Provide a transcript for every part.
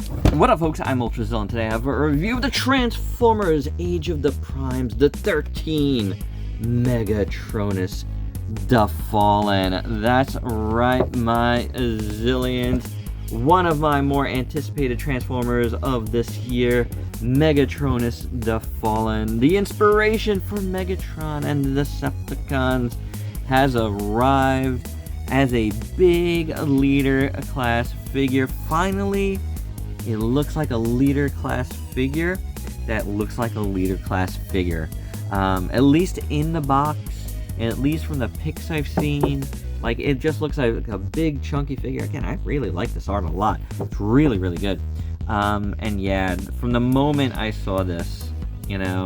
What up, folks? I'm ultrazillatoys, and today I have a review of the Transformers Age of the Primes, the 13 Megatronus the Fallen. That's right, my zillions. One of my more anticipated Transformers of this year, Megatronus the Fallen. The inspiration for Megatron and the Decepticons has arrived as a big leader class figure. Finally, it looks like a leader class figure that looks like a leader class figure. At least in the box, and at least from the pics I've seen, like, it just looks like a big chunky figure. Again, I really like this art a lot. It's really, really good. And yeah, from the moment I saw this, you know,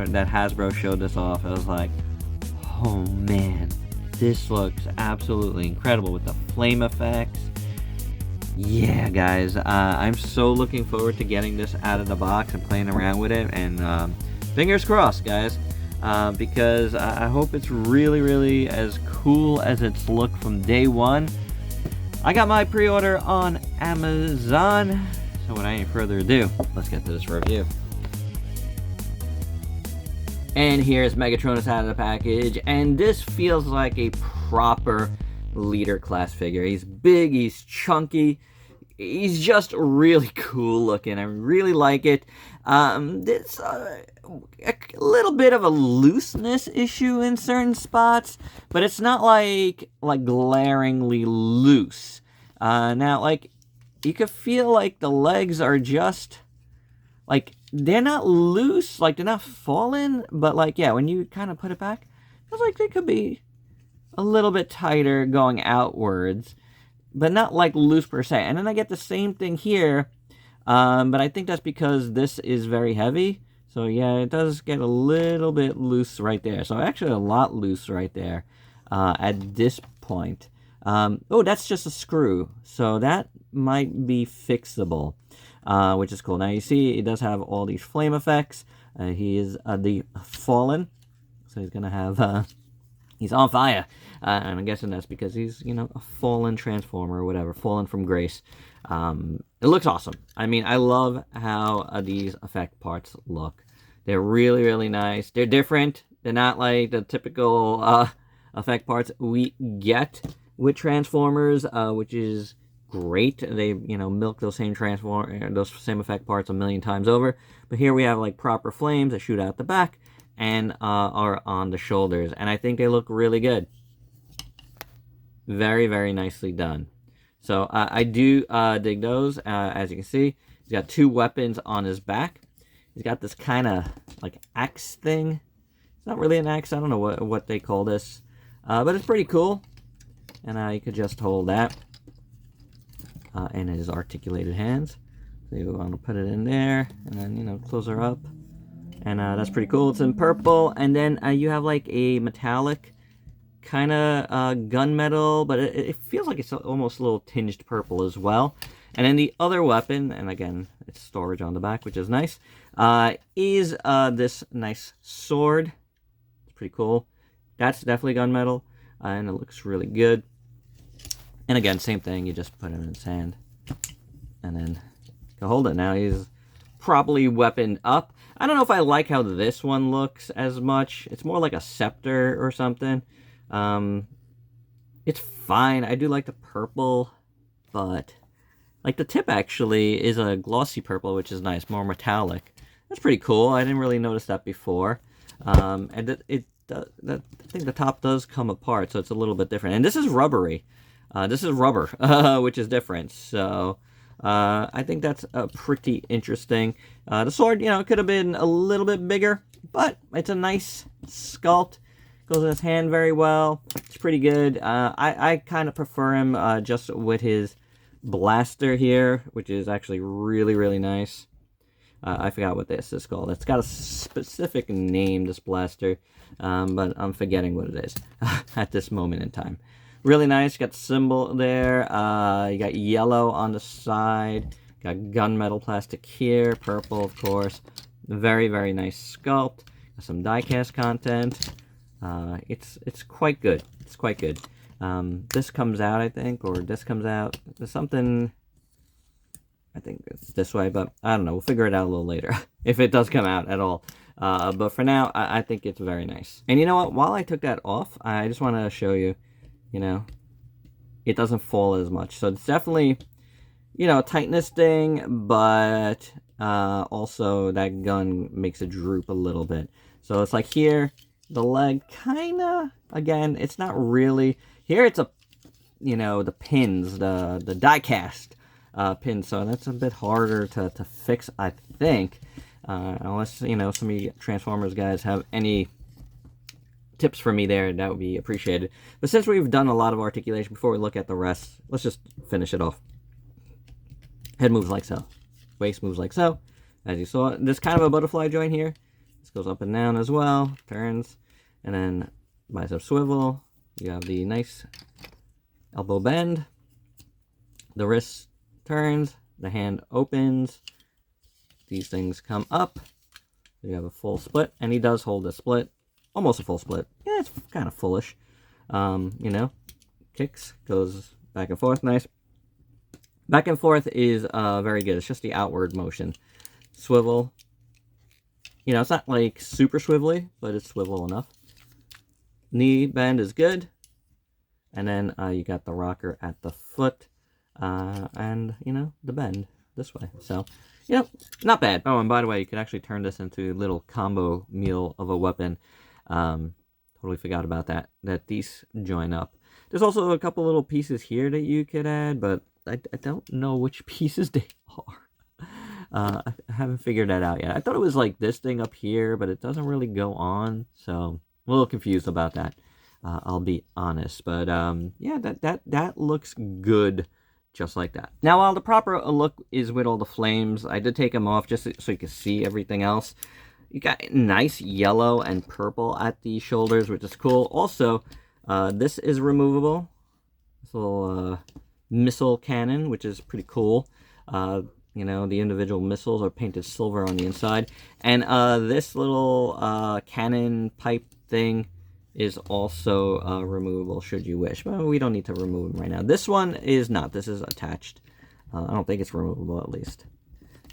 that Hasbro showed this off, I was like, oh man, this looks absolutely incredible with the flame effects. Yeah, guys, I'm so looking forward to getting this out of the box and playing around with it, and fingers crossed, guys, because I hope it's really, really as cool as it's looked from day one. I got my pre-order on Amazon, so without any further ado, let's get to this review. And here's Megatronus out of the package, and this feels like a proper leader class figure. He's big, he's chunky, he's just really cool looking. I really like it. There's a little bit of a looseness issue in certain spots, but it's not like glaringly loose. Now, like, you could feel like the legs are just like, they're not loose, like they're not falling, but like, yeah, when you kind of put it back, it feels like they could be a little bit tighter going outwards, but not like loose per se. And then I get the same thing here, but I think that's because this is very heavy. So yeah, it does get a little bit loose right there. So actually a lot loose right there at this point. Oh, that's just a screw. So that might be fixable, which is cool. Now you see it does have all these flame effects. He is the Fallen, so he's going to have... he's on fire, and I'm guessing that's because he's, you know, a fallen Transformer or whatever, fallen from grace. It looks awesome. I mean, I love how these effect parts look. They're really, really nice. They're different. They're not like the typical effect parts we get with Transformers, which is great. They, you know, milk those same effect parts a million times over. But here we have like proper flames that shoot out the back and are on the shoulders, and I think they look really good. Very, very nicely done. So I do dig those. As you can see, he's got two weapons on his back. He's got this kind of like axe thing. It's not really an axe. I don't know what they call this, but it's pretty cool. And you could just hold that in his articulated hands. So you want to put it in there, and then, you know, close her up. And that's pretty cool. It's in purple, and then you have like a metallic kind of gunmetal, but it feels like it's almost a little tinged purple as well. And then the other weapon, and again, it's storage on the back, which is nice, is this nice sword. It's pretty cool. That's definitely gunmetal, and it looks really good. And again, same thing. You just put it in his hand, and then you can hold it. Now he's properly weaponed up. I don't know if I like how this one looks as much. It's more like a scepter or something. It's fine. I do like the purple, but like the tip actually is a glossy purple, which is nice, more metallic. That's pretty cool. I didn't really notice that before. And I think the top does come apart, so it's a little bit different. And this is rubbery. This is rubber, which is different. So I think that's pretty interesting. The sword, you know, it could have been a little bit bigger, but it's a nice sculpt. Goes in his hand very well. It's pretty good. I kind of prefer him just with his blaster here, which is actually really, really nice. I forgot what this is called. It's got a specific name, this blaster, but I'm forgetting what it is at this moment in time. Really nice. Got the symbol there. You got yellow on the side. Got gunmetal plastic here. Purple, of course. Very, very nice sculpt. Got some die-cast content. It's quite good. It's quite good. This comes out, I think, or this comes out. There's something I think it's this way, but I don't know. We'll figure it out a little later if it does come out at all. But for now, I think it's very nice. And you know what? While I took that off, I just want to show you, you know, it doesn't fall as much. So it's definitely, you know, a tightness thing, but also that gun makes it droop a little bit. So it's like here, the leg kind of, again, it's not really, here it's a, you know, the pins, the die cast pins, so that's a bit harder to fix, I think, unless, you know, some of you Transformers guys have any tips for me there, that would be appreciated. But since we've done a lot of articulation, before we look at the rest, let's just finish it off. Head moves like so. Waist moves like so. As you saw, there's kind of a butterfly joint here. This goes up and down as well. Turns. And then bicep swivel. You have the nice elbow bend. The wrist turns. The hand opens. These things come up. You have a full split. And he does hold a split. Almost a full split. Yeah, it's kind of fullish. You know. Kicks. Goes back and forth. Nice. Back and forth is very good. It's just the outward motion. Swivel. You know, it's not like super swivelly, but it's swivel enough. Knee bend is good. And then you got the rocker at the foot. And, you know, the bend this way. So, you know, not bad. Oh, and by the way, you could actually turn this into a little combo meal of a weapon. Totally forgot about that. That these join up. There's also a couple little pieces here that you could add, but I don't know which pieces they are. I haven't figured that out yet. I thought it was like this thing up here, but it doesn't really go on, so I'm a little confused about that. I'll be honest, but yeah, that looks good, just like that. Now, while the proper look is with all the flames, I did take them off just so you can see everything else. You got nice yellow and purple at the shoulders, which is cool. Also, this is removable. This little missile cannon, which is pretty cool. You know, the individual missiles are painted silver on the inside. And this little cannon pipe thing is also removable should you wish. But we don't need to remove them right now. This one is not. This is attached. I don't think it's removable, at least.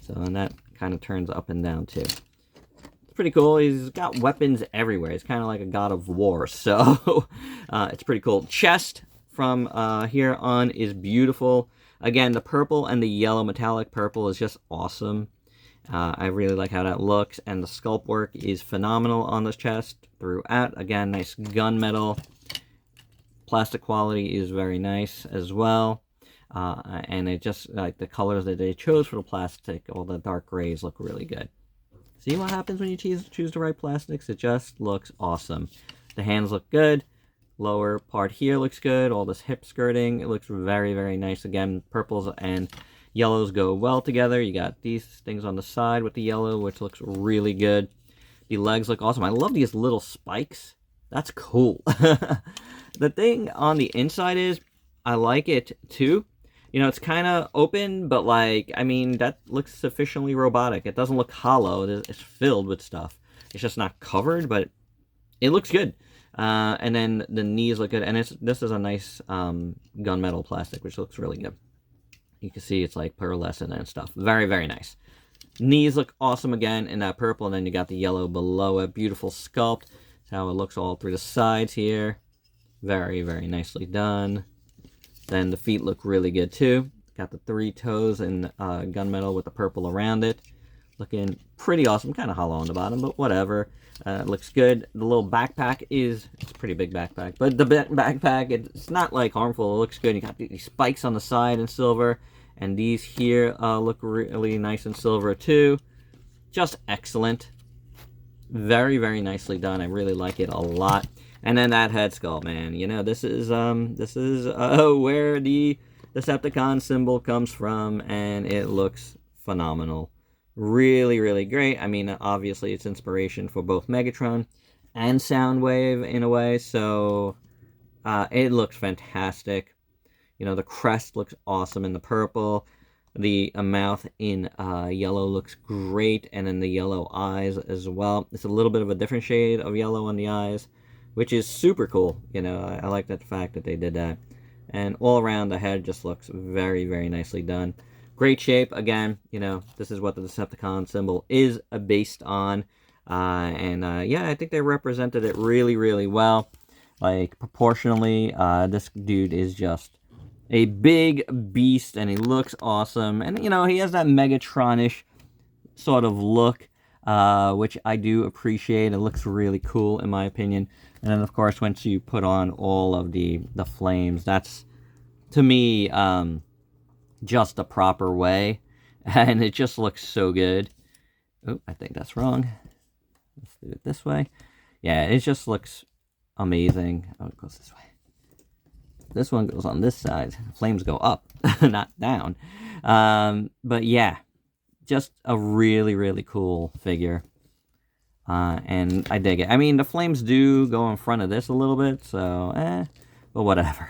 So, and that kind of turns up and down, too. It's pretty cool. He's got weapons everywhere. He's kind of like a god of war. So, it's pretty cool. Chest from here on is beautiful. Again, the purple and the yellow metallic purple is just awesome. I really like how that looks, and the sculpt work is phenomenal on this chest throughout. Again, nice gunmetal. Plastic quality is very nice as well. And it just, like the colors that they chose for the plastic, all the dark grays look really good. See what happens when you choose the right plastics? It just looks awesome. The hands look good. Lower part here looks good. All this hip skirting, it looks very, very nice. Again, purples and yellows go well together. You got these things on the side with the yellow, which looks really good. The legs look awesome. I love these little spikes. That's cool. The thing on the inside is, I like it too. You know, it's kind of open, but like, I mean, that looks sufficiently robotic. It doesn't look hollow. It's filled with stuff. It's just not covered, but it looks good. And then the knees look good, and this is a nice gunmetal plastic, which looks really good. You can see it's like pearlescent and stuff. Very, very nice. Knees look awesome again in that purple, and then you got the yellow below it. Beautiful sculpt. That's how it looks all through the sides here. Very, very nicely done. Then the feet look really good too. Got the 3 toes in gunmetal with the purple around it. Looking pretty awesome. Kind of hollow on the bottom, but whatever. It looks good. The little backpack it's a pretty big backpack, but the backpack, it's not like harmful. It looks good. You got these spikes on the side in silver, and these here look really nice in silver too. Just excellent. Very, very nicely done. I really like it a lot. And then that head sculpt, man. You know, this is where the Decepticon symbol comes from, and it looks phenomenal. Really, really great. I mean, obviously, it's inspiration for both Megatron and Soundwave in a way, so it looks fantastic. You know, the crest looks awesome in the purple. The mouth in yellow looks great, and then the yellow eyes as well. It's a little bit of a different shade of yellow on the eyes, which is super cool. You know, I like that fact that they did that. And all around, the head just looks very, very nicely done. Great shape. Again, this is what the Decepticon symbol is based on. Yeah, I think they represented it really, really well. Like, proportionally, this dude is just a big beast, and he looks awesome. And, he has that Megatronish sort of look, which I do appreciate. It looks really cool, in my opinion. And then, of course, once you put on all of the flames, that's, to me, just the proper way. And it just looks so good. Oh, I think that's wrong. Let's do it this way. Yeah, it just looks amazing. Oh, it goes this way. This one goes on this side. Flames go up, not down. But yeah, just a really, really cool figure. And I dig it. I mean, the flames do go in front of this a little bit, so, but whatever.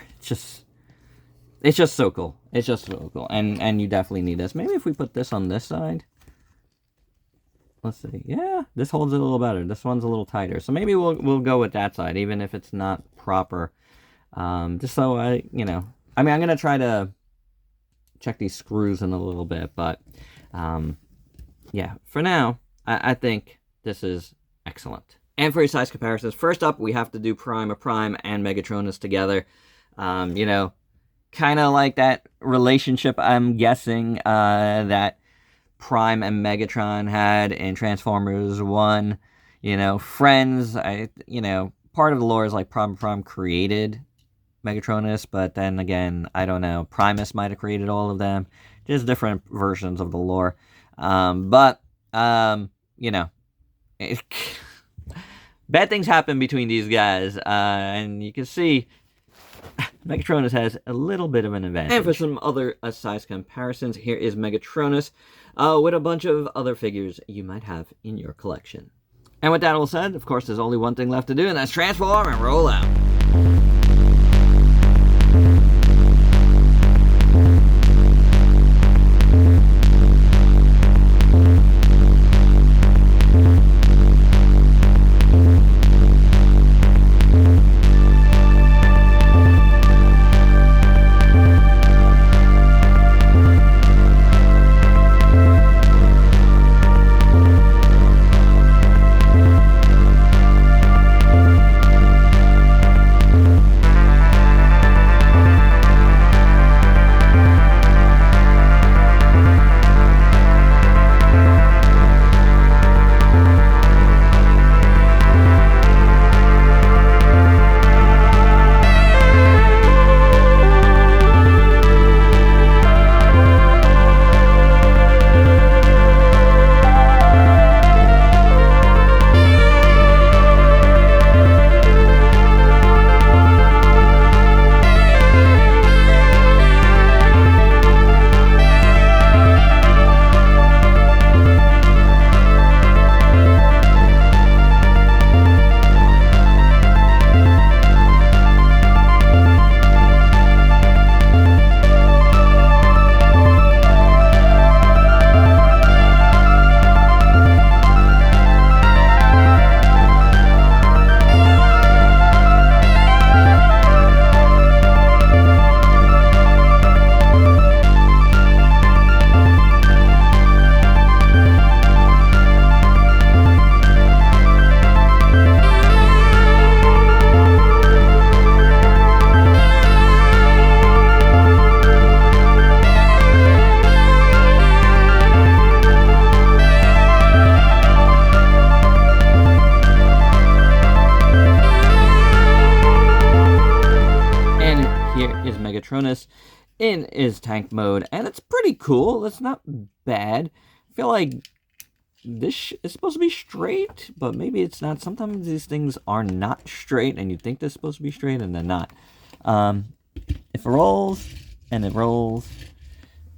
It's just so cool. It's just so cool. And you definitely need this. Maybe if we put this on this side. Let's see. Yeah, this holds it a little better. This one's a little tighter. So maybe we'll go with that side, even if it's not proper. Just so I mean, I'm going to try to check these screws in a little bit. But, yeah, for now, I think this is excellent. And for your size comparisons, first up, we have to do Prime and Megatronus together. Kind of like that relationship, I'm guessing, that Prime and Megatron had in Transformers 1. Friends, part of the lore is like Prime created Megatronus, but then again, I don't know. Primus might have created all of them. Just different versions of the lore. Bad things happen between these guys, and you can see Megatronus has a little bit of an advantage. And for some other size comparisons, here is Megatronus with a bunch of other figures you might have in your collection. And with that all said, of course, there's only one thing left to do, and that's transform and roll out. Megatronus in his tank mode, and it's pretty cool. It's not bad. I feel like this is supposed to be straight, but maybe it's not. Sometimes these things are not straight, and you think they're supposed to be straight, and they're not. If it rolls, and it rolls,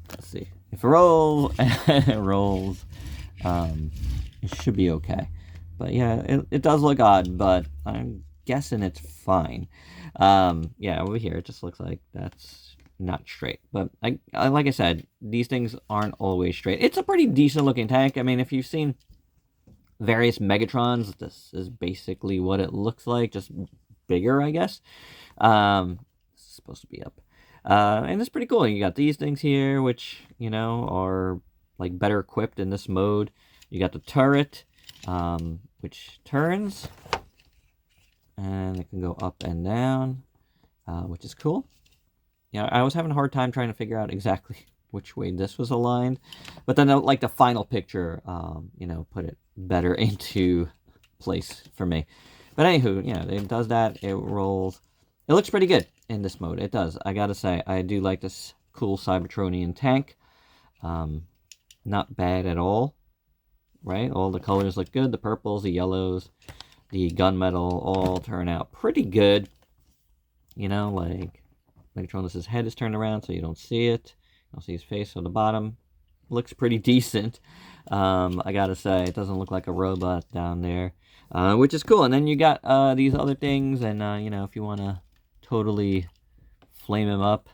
let's see. If it rolls, and it rolls, it should be okay. But yeah, it does look odd, but I'm guessing it's fine. Yeah, over here, it just looks like that's not straight. But like I said, these things aren't always straight. It's a pretty decent looking tank. I mean, if you've seen various Megatrons, this is basically what it looks like, just bigger, I guess. This is supposed to be up. And it's pretty cool. You got these things here, which, you know, are like better equipped in this mode. You got the turret, which turns, and it can go up and down, which is cool. Yeah, I was having a hard time trying to figure out exactly which way this was aligned, but then like the final picture, you know, put it better into place for me. But anywho, yeah, it does that. It rolls. It looks pretty good in this mode. It does. I gotta say, I do like this cool Cybertronian tank. Not bad at all. Right? All the colors look good. The purples, the yellows, the gunmetal all turn out pretty good. You know, like Megatronus' head is turned around so you don't see it. You don't see his face on the bottom. Looks pretty decent. I gotta say, it doesn't look like a robot down there. Which is cool. And then you got these other things, and you know, if you want to totally flame him up,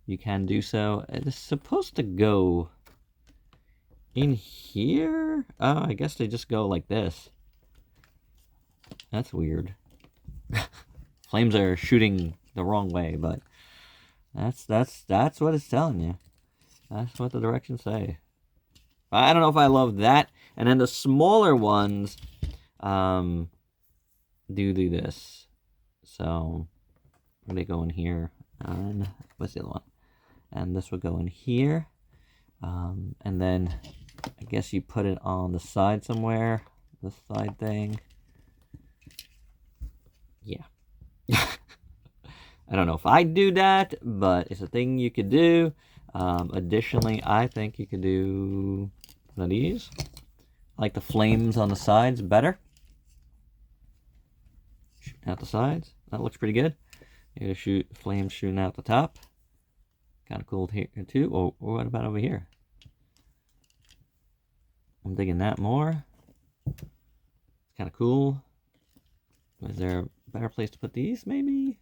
you can do so. It's supposed to go in here? Oh, I guess they just go like this. That's weird. Flames are shooting the wrong way, but that's what it's telling you. That's what the directions say. I don't know if I love that. And then the smaller ones do this. So they go in here. And what's the other one? And this would go in here. And then I guess you put it on the side somewhere. This side thing. Yeah. I don't know if I'd do that, but it's a thing you could do. Additionally, I think you could do one of these. I like the flames on the sides better. Shooting out the sides. That looks pretty good. You gotta shoot flames shooting out the top. Kind of cool here too. Oh, what about over here? I'm digging that more. It's kind of cool. Is there a better place to put these, maybe?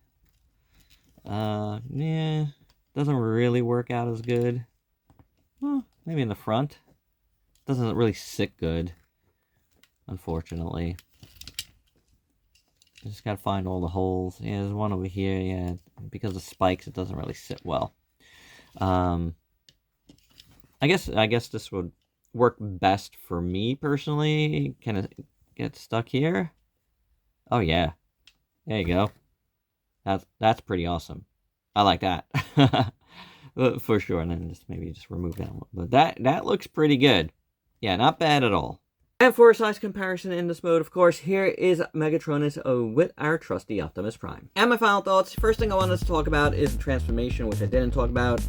Yeah. Doesn't really work out as good. Well, maybe in the front. Doesn't really sit good, unfortunately. Just gotta find all the holes. Yeah, there's one over here. Yeah, because of spikes, it doesn't really sit well. I guess this would work best for me personally. Can it get stuck here? Oh yeah, there you go. That's pretty awesome. I like that for sure. And then maybe just remove that one. But that looks pretty good. Yeah, not bad at all. And for a size comparison in this mode, of course, here is Megatronus with our trusty Optimus Prime. And my final thoughts, first thing I wanted to talk about is the transformation, which I didn't talk about.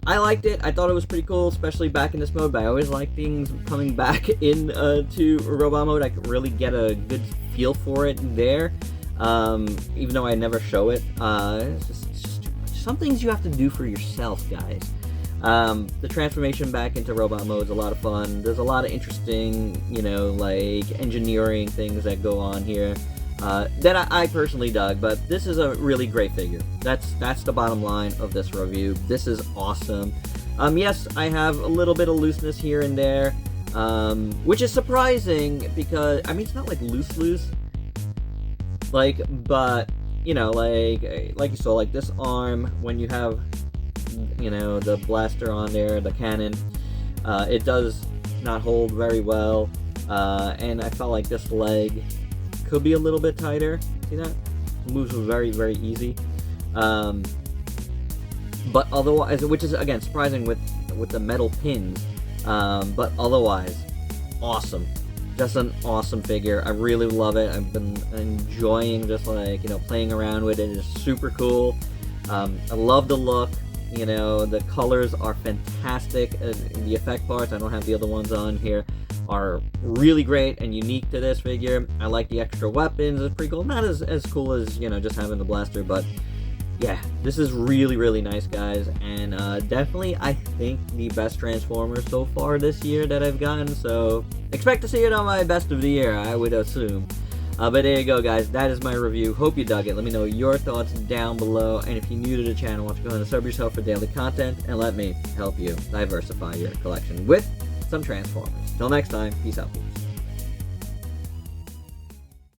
I liked it. I thought it was pretty cool, especially back in this mode, but I always like things coming back to robot mode. I could really get a good feel for it there, even though I never show it. It's just some things you have to do for yourself, guys. The transformation back into robot mode is a lot of fun. There's a lot of interesting, you know, like engineering things that go on here that I personally dug. But this is a really great figure. That's the bottom line of this review. This is awesome. Yes, I have a little bit of looseness here and there, which is surprising because I mean it's not like loose, like, but you know, like you saw, like this arm when you have, you know, the blaster on there, the cannon, it does not hold very well, and I felt like this leg could be a little bit tighter. See that? It moves very, very easy. But otherwise, which is again surprising with the metal pins, but otherwise, awesome. Just an awesome figure. I really love it. I've been enjoying just like, you know, playing around with it. It's super cool. I love the look. You know, the colors are fantastic. The effect parts, I don't have the other ones on here, are really great and unique to this figure. I like the extra weapons. It's pretty cool. Not as cool as, you know, just having the blaster, but yeah, this is really, really nice, guys. And definitely, I think the best Transformer so far this year that I've gotten. So expect to see it on my best of the year, I would assume. But there you go, guys. That is my review. Hope you dug it. Let me know your thoughts down below. And if you're new to the channel, why don't you go ahead and sub yourself for daily content and let me help you diversify your collection with some Transformers. Till next time, peace out, peeps.